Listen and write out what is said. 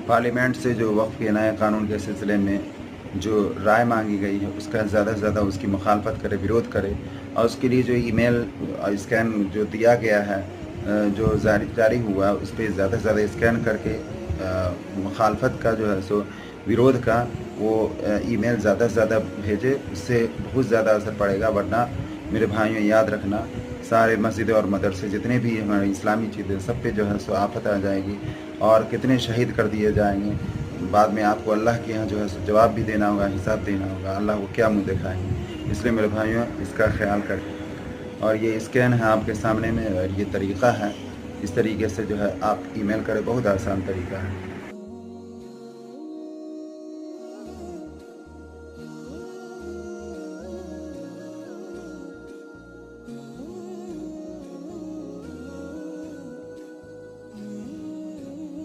Parliament से जो वक्फ़ के नए कानून के सिलसिले में जो राय मांगी गई है उसका ज़्यादा से ज़्यादा उसकी मुखालफत करे, विरोध करे और उसके लिए जो ईमेल स्कैन जो दिया गया है, जो जारी हुआ उस पर ज़्यादा से ज़्यादा स्कैन करके मुखालफत का जो है सो विरोध का वो ईमेल ज़्यादा से ज़्यादा भेजे, उससे बहुत ज़्यादा असर पड़ेगा। वरना मेरे भाइयों याद रखना, सारे मस्जिद और मदरसे जितने भी हमारे इस्लामी चीज़ें सब पे जो है सो आफत आ जाएगी और कितने शहीद कर दिए जाएंगे। बाद में आपको अल्लाह के यहाँ जो है सो जवाब भी देना होगा, हिसाब देना होगा, अल्लाह को क्या मुँह दिखाएंगे। इसलिए मेरे भाइयों इसका ख्याल करें। और ये स्कैन है आपके सामने में और ये तरीक़ा है, इस तरीके से जो है आप ईमेल करें, बहुत आसान तरीका है।